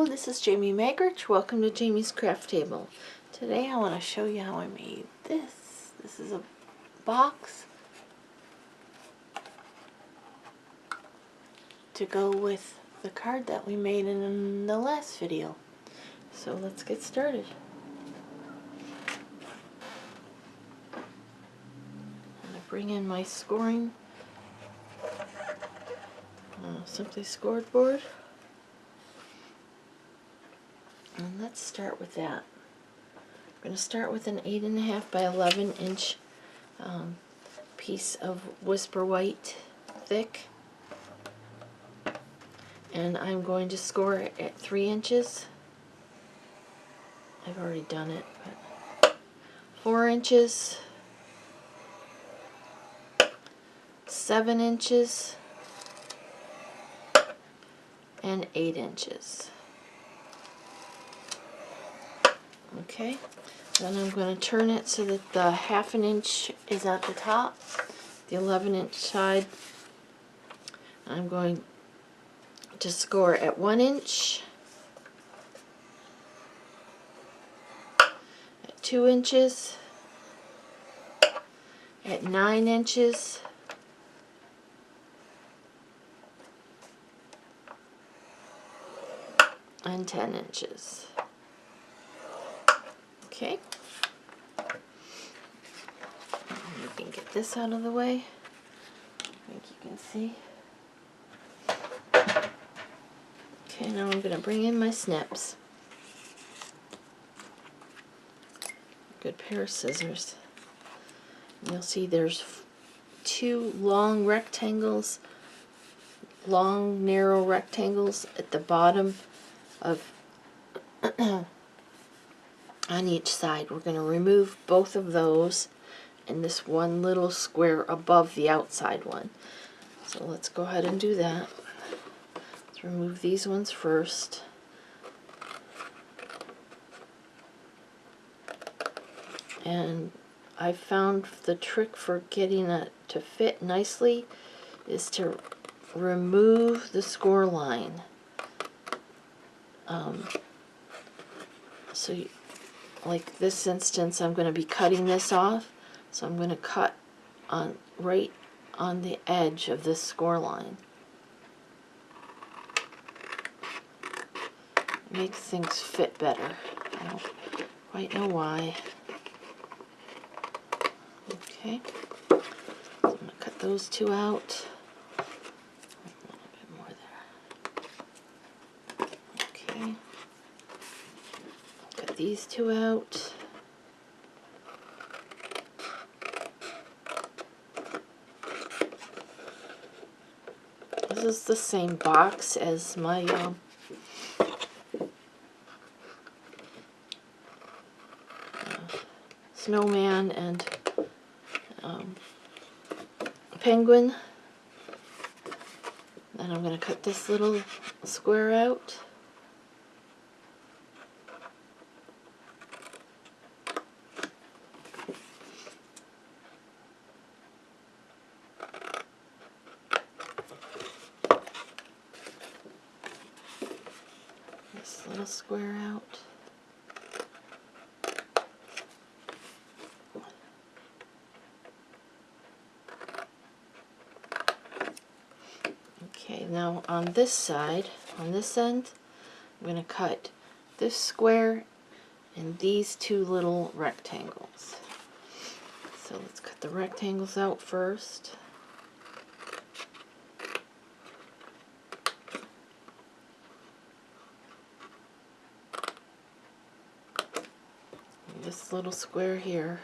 Hello, this is Jamie Magrich. Welcome to Jamie's Craft Table. Today I want to show you how I made this. This is a box to go with the card that we made in the last video. So let's get started. I'm going to bring in my scoring Simply Scored board. And let's start with that. I'm going to start with an 8.5 by 11 inch piece of Whisper White thick. And I'm going to score it at 3 inches. I've already done it, but 4 inches, 7 inches, and 8 inches. Okay, then I'm going to turn it so that the 1/2 inch is at the top, the 11-inch side. I'm going to score at 1 inch, at 2 inches, at 9 inches, and 10 inches. Okay, you can get this out of the way. I think you can see. Okay, now I'm going to bring in my snips. Good pair of scissors. You'll see there's 2 long rectangles, long narrow rectangles at the bottom of on each side. We're going to remove both of those and this one little square above the outside one. So let's go ahead and do that. Let's remove these ones first. And I found the trick for getting it to fit nicely is to remove the score line. Like this instance, I'm going to be cutting this off, so I'm going to cut on right on the edge of this score line. It makes things fit better. I don't quite know why. Okay, so I'm going to cut those 2 out. A little bit more there. Okay, cut these 2 out. This is the same box as my snowman and penguin. Then I'm going to cut this little square out. This little square out. Okay, now on this side, on this end, I'm going to cut this square and these 2 little rectangles. So let's cut the rectangles out first. And this little square here.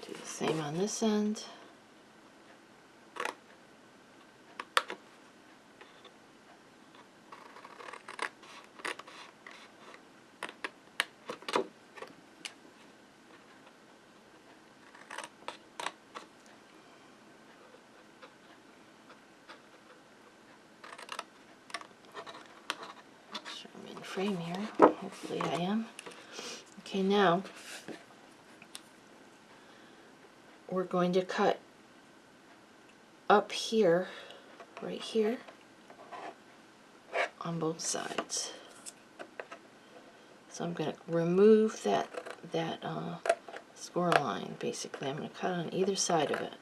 Do the same on this end. I'm in frame here. Hopefully I am. Okay, now we're going to cut up here, right here, on both sides. So I'm going to remove that score line, basically. I'm going to cut on either side of it.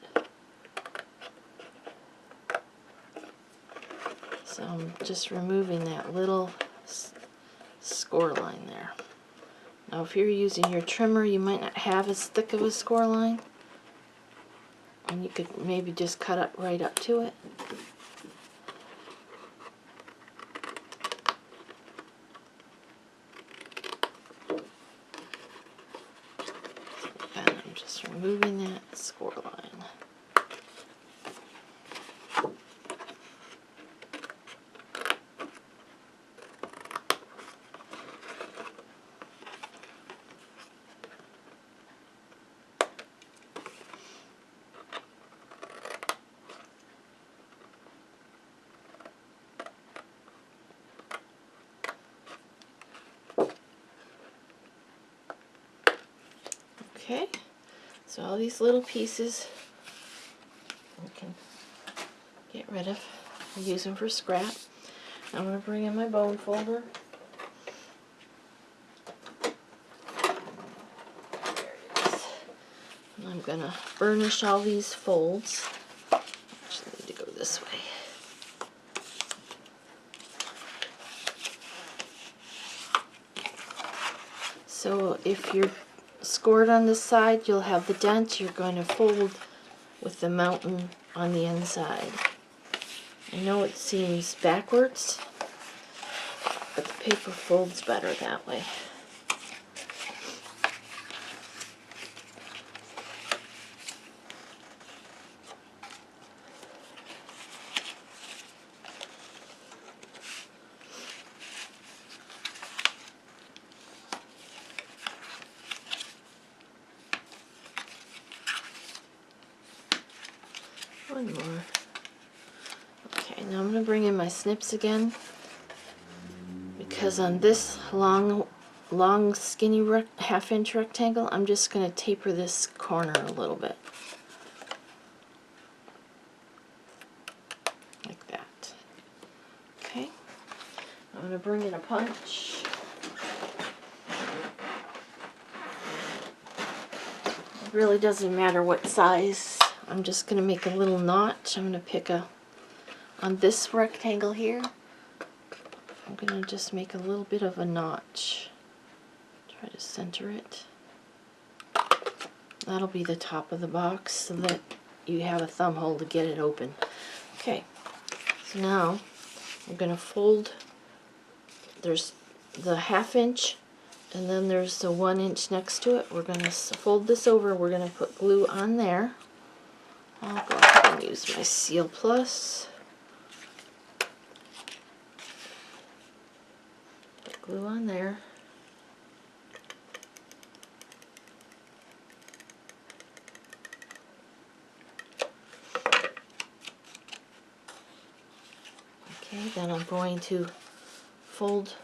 So I'm just removing that little score line there. Now if you're using your trimmer, you might not have as thick of a score line, and you could maybe just cut it right up to it. And I'm just removing that score line. Okay, so all these little pieces we can get rid of. I use them for scrap. I'm going to bring in my bone folder. There it is. And I'm going to burnish all these folds. Actually, I need to go this way. So if you're scored on this side, you'll have the dent. You're going to fold with the mountain on the inside. I know it seems backwards, but the paper folds better that way. One more. Okay, now I'm going to bring in my snips again, because on this long skinny half-inch rectangle, I'm just going to taper this corner a little bit. Like that. Okay, I'm going to bring in a punch. It really doesn't matter what size. I'm just going to make a little notch. I'm going to pick on this rectangle here, I'm going to just make a little bit of a notch. Try to center it. That'll be the top of the box so that you have a thumb hole to get it open. Okay, so now I'm going to fold. There's the 1/2 inch, and then there's the 1 inch next to it. We're going to fold this over. We're going to put glue on there. I'll go ahead and use my Seal Plus. Put glue on there. Okay, then I'm going to fold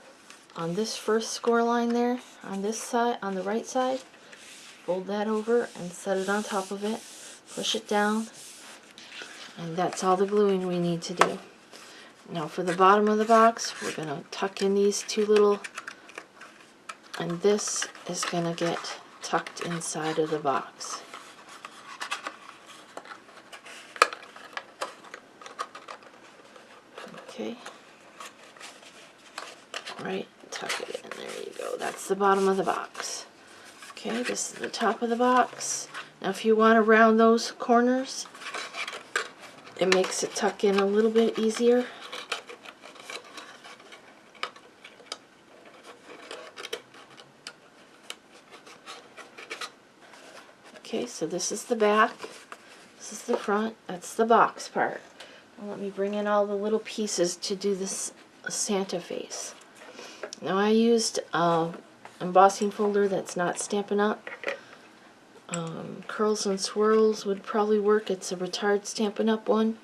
on this first score line there, on this side, on the right side. Fold that over and set it on top of it. Push it down. And that's all the gluing we need to do. Now for the bottom of the box, we're going to tuck in these two little, and this is going to get tucked inside of the box. Okay. Right, tuck it in. There you go. That's the bottom of the box. Okay, this is the top of the box. Now if you want to round those corners, it makes it tuck in a little bit easier. Okay, so this is the back, this is the front, that's the box part. Now let me bring in all the little pieces to do this Santa face. Now I used embossing folder that's not Stampin' Up. Curls and Swirls would probably work. It's a retard Stampin' Up one.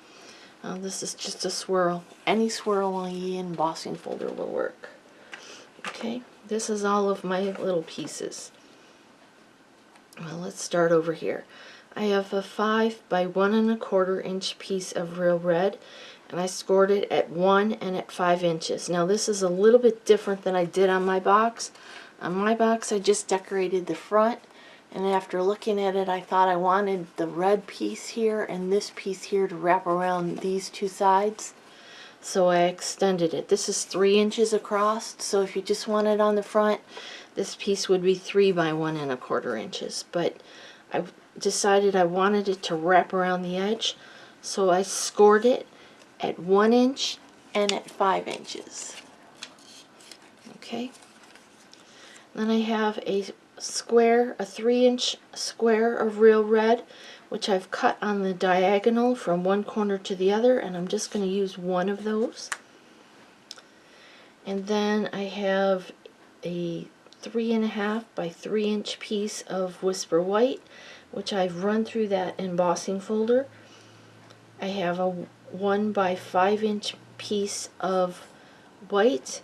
This is just a swirl. Any swirl on the embossing folder will work. Okay, this is all of my little pieces. Well, let's start over here. I have a 5 by 1 1/4 inch piece of real red, and I scored it at 1 and at 5 inches. Now this is a little bit different than I did on my box. On my box I just decorated the front, and after looking at it I thought I wanted the red piece here and this piece here to wrap around these two sides. So I extended it. This is 3 inches across, so if you just want it on the front, this piece would be 3 by 1 1/4 inches. But I decided I wanted it to wrap around the edge, so I scored it at 1 inch and at 5 inches. Okay. Then I have a square, a 3-inch square of real red, which I've cut on the diagonal from one corner to the other, and I'm just going to use one of those. And then I have a 3.5 by 3 inch piece of Whisper White, which I've run through that embossing folder. I have a 1 by 5 inch piece of white,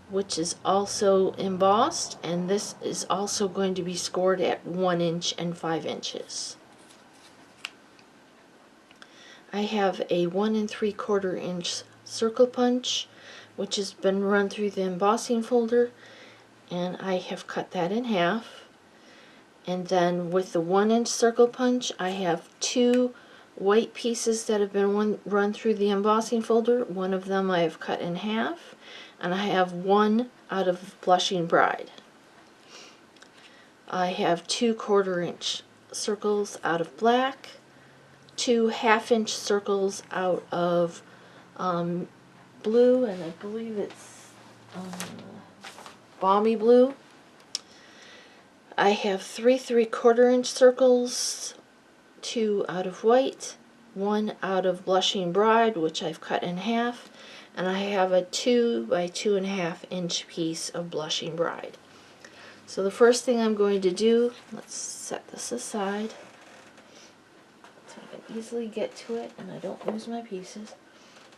which is also embossed, and this is also going to be scored at 1 inch and 5 inches. I have a 1 3/4 inch circle punch, which has been run through the embossing folder, and I have cut that in half. And then with the 1 inch circle punch, I have 2 white pieces that have been run through the embossing folder. One of them I have cut in half, and I have one out of Blushing Bride. I have 2 1/4 inch circles out of black, 2 1/2 inch circles out of blue, and I believe it's balmy blue. I have 3 3/4 inch circles, 2 out of white, 1 out of Blushing Bride, which I've cut in half, and I have a 2 by 2.5 inch piece of Blushing Bride. So the first thing I'm going to do, let's set this aside so I can easily get to it and I don't lose my pieces.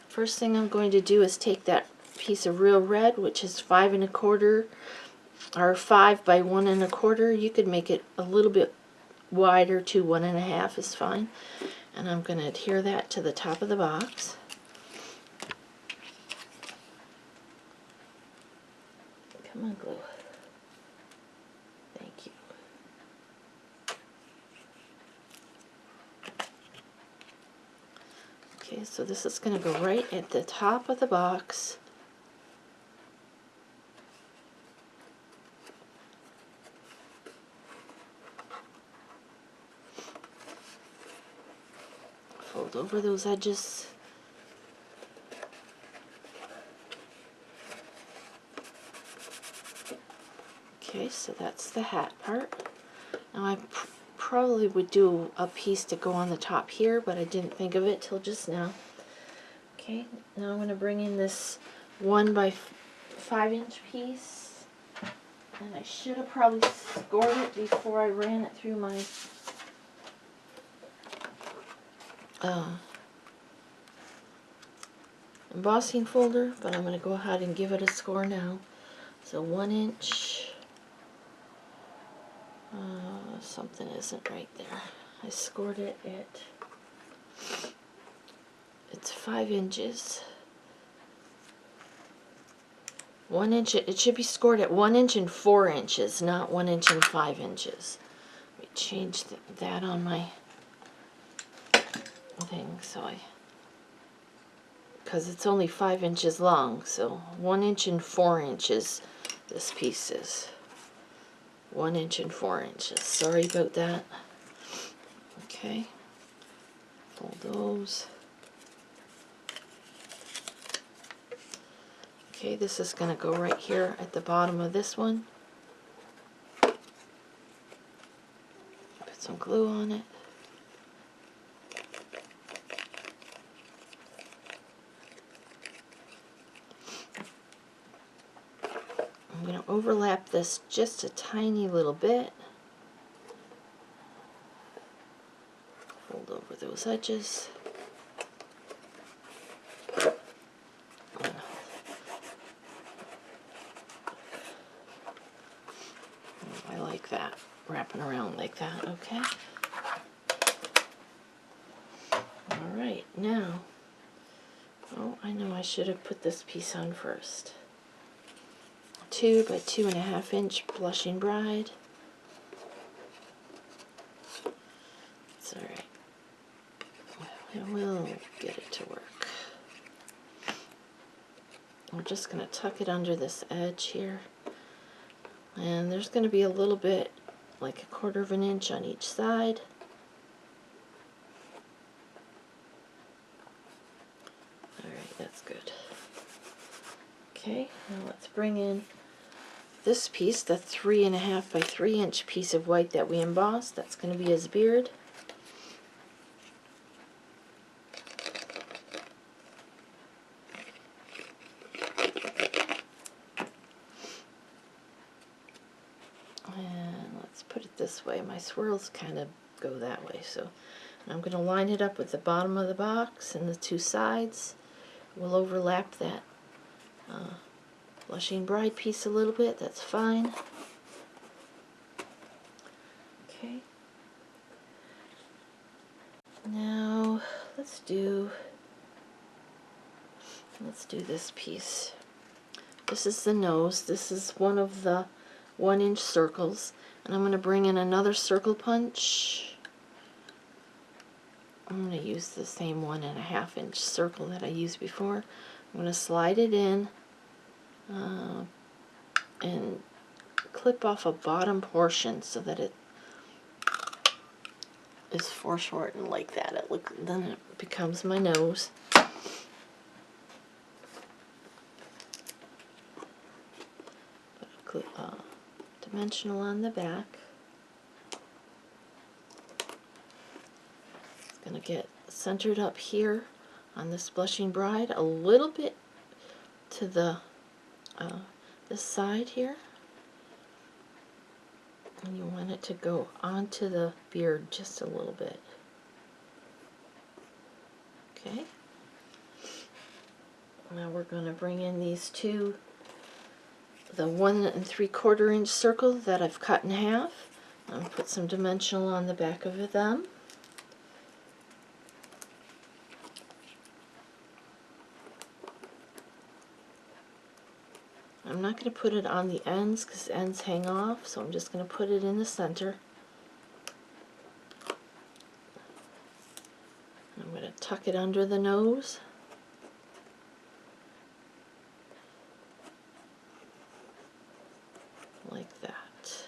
First thing I'm going to do is take that piece of real red, which is 5 1/4 or 5 by 1 1/4. You could make it a little bit wider to 1 1/2 is fine. And I'm going to adhere that to the top of the box. Come on, glue. Thank you. Okay, so this is going to go right at the top of the box. Fold over those edges. Okay, so that's the hat part. Now I probably would do a piece to go on the top here, but I didn't think of it till just now. Okay, now I'm going to bring in this 1 by 5 inch piece, and I should have probably scored it before I ran it through my embossing folder, but I'm going to go ahead and give it a score now. So 1 inch, something isn't right there. I scored it at, it's 5 inches. 1 inch, it should be scored at 1 inch and 4 inches, not 1 inch and 5 inches. Let me change that on my thing, so because it's only 5 inches long, so 1 inch and 4 inches this piece is. 1 inch and 4 inches. Sorry about that. Okay. Fold those. Okay, this is going to go right here at the bottom of this one. Put some glue on it. I'm going to overlap this just a tiny little bit. Fold over those edges. I like that, wrapping around like that, okay? Alright, now, oh, I know I should have put this piece on first. 2 by 2.5 inch Blushing Bride. It's alright. We'll get it to work. We're just going to tuck it under this edge here. And there's going to be a little bit, like 1/4 of an inch on each side. Alright, that's good. Okay, now let's bring in this piece, the 3.5 by 3 inch piece of white that we embossed. That's going to be his beard. And let's put it this way. My swirls kind of go that way, so I'm going to line it up with the bottom of the box and the 2 sides. We'll overlap that Blushing Bride piece a little bit. That's fine. Okay. Now let's do this piece. This is the nose. This is one of the 1 inch circles, and I'm going to bring in another circle punch. I'm going to use the same 1.5 inch circle that I used before. I'm going to slide it in and clip off a bottom portion so that it is foreshortened like that. Then it becomes my nose. Put a dimensional on the back. It's going to get centered up here on this Blushing Bride, a little bit to the this side here. And you want it to go onto the beard just a little bit. Okay. Now we're going to bring in these 2, the 1 3/4 inch circle that I've cut in half. I'm going to put some dimensional on the back of them. I'm not going to put it on the ends because the ends hang off, so I'm just going to put it in the center. I'm going to tuck it under the nose. Like that.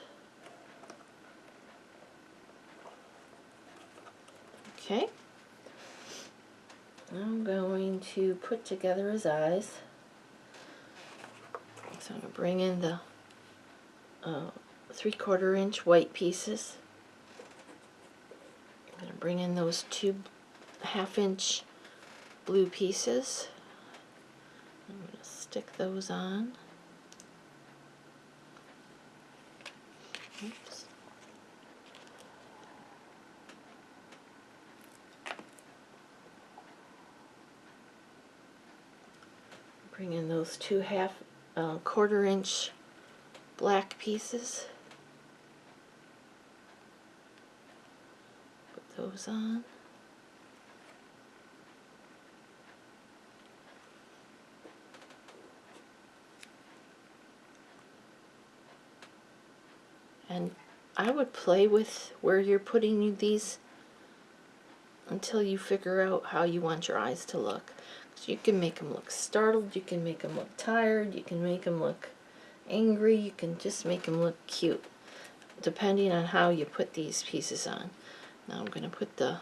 Okay. I'm going to put together his eyes. So I'm going to bring in the 3/4 inch white pieces. I'm going to bring in those 2.5 inch blue pieces. I'm going to stick those on. Oops. Bring in those 1/4 inch black pieces. Put those on. And I would play with where you're putting these until you figure out how you want your eyes to look. So you can make them look startled, you can make them look tired, you can make them look angry, you can just make them look cute, depending on how you put these pieces on. Now I'm going to put the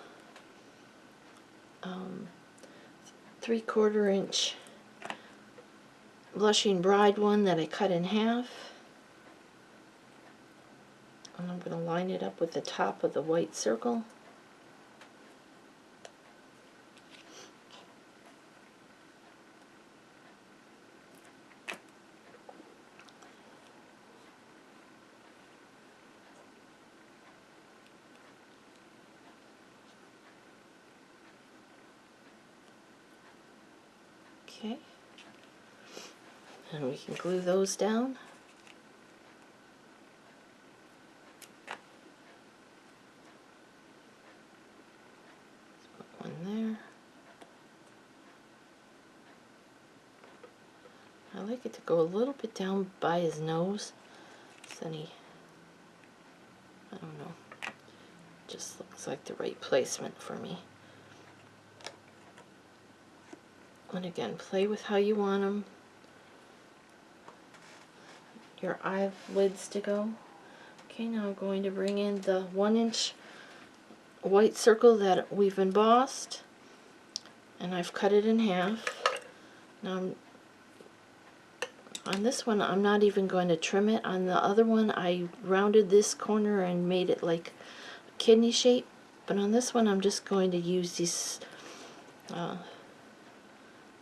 3/4 inch Blushing Bride one that I cut in half. And I'm going to line it up with the top of the white circle. Okay. And we can glue those down. One there. I like it to go a little bit down by his nose. So then I don't know, just looks like the right placement for me. And again, play with how you want them. Your eyelids to go. Okay, now I'm going to bring in the 1-inch white circle that we've embossed, and I've cut it in half. Now on this one I'm not even going to trim it. On the other one I rounded this corner and made it like a kidney shape, but on this one I'm just going to use these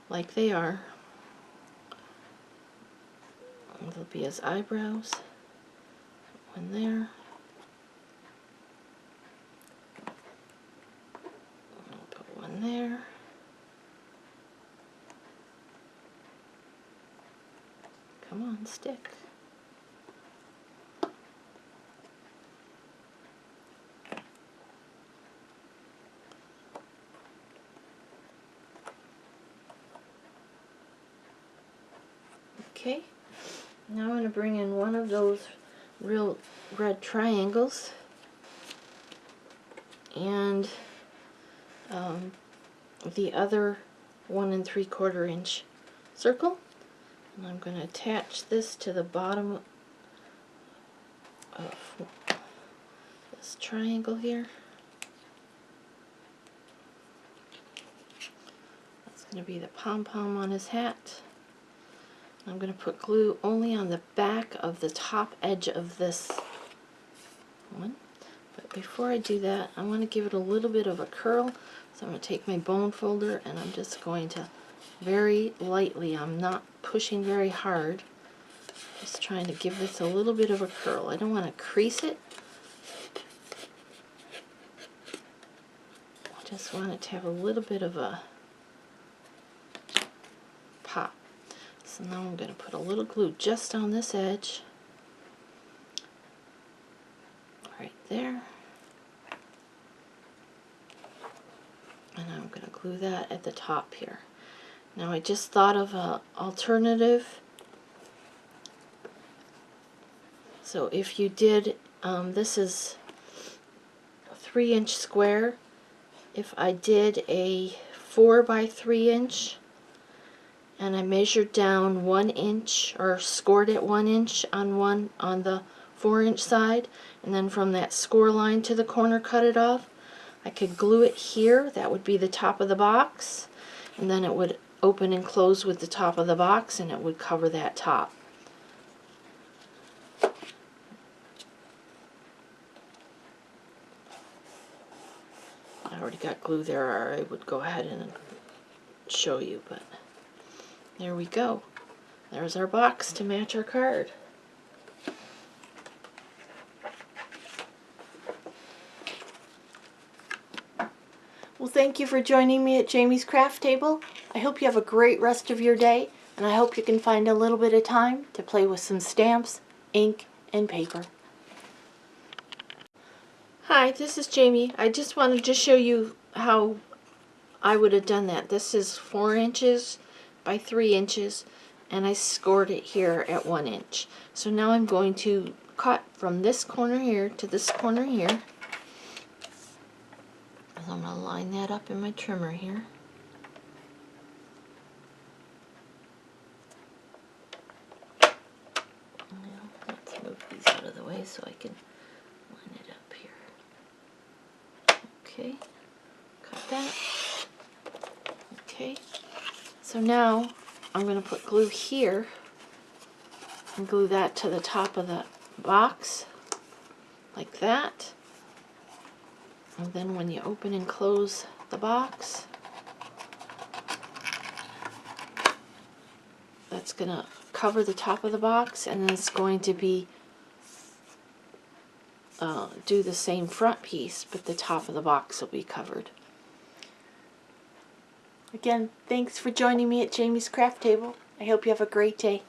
like they are. There'll be his eyebrows. One there. I'll put one there. Come on, stick. Okay, now I'm going to bring in one of those real red triangles and the other 1 3/4 inch circle, and I'm going to attach this to the bottom of this triangle here. That's going to be the pom-pom on his hat. I'm going to put glue only on the back of the top edge of this one. But before I do that, I want to give it a little bit of a curl. So I'm going to take my bone folder and I'm just going to very lightly, I'm not pushing very hard, just trying to give this a little bit of a curl. I don't want to crease it. I just want it to have a little bit of a pop. So now I'm going to put a little glue just on this edge, right there, and I'm going to glue that at the top here. Now I just thought of an alternative. So if you did, this is a 3-inch square. If I did a 4 by 3 inch, and I measured down 1 inch, or scored it 1 inch on the 4-inch side, and then from that score line to the corner cut it off, I could glue it here. That would be the top of the box, and then it would open and close with the top of the box, and it would cover that top. I already got glue there, or I would go ahead and show you, but there we go. There's our box to match our card. Well, thank you for joining me at Jamie's Craft Table. I hope you have a great rest of your day, and I hope you can find a little bit of time to play with some stamps, ink, and paper. Hi, this is Jamie. I just wanted to show you how I would have done that. This is 4 inches by 3 inches, and I scored it here at 1 inch. So now I'm going to cut from this corner here to this corner here. I'm going to line that up in my trimmer here. Now, let's move these out of the way so I can line it up here. Okay, cut that. Okay, so now I'm going to put glue here and glue that to the top of the box like that. And then when you open and close the box, that's going to cover the top of the box, and it's going to be do the same front piece, but the top of the box will be covered. Again, thanks for joining me at Jamie's Craft Table. I hope you have a great day.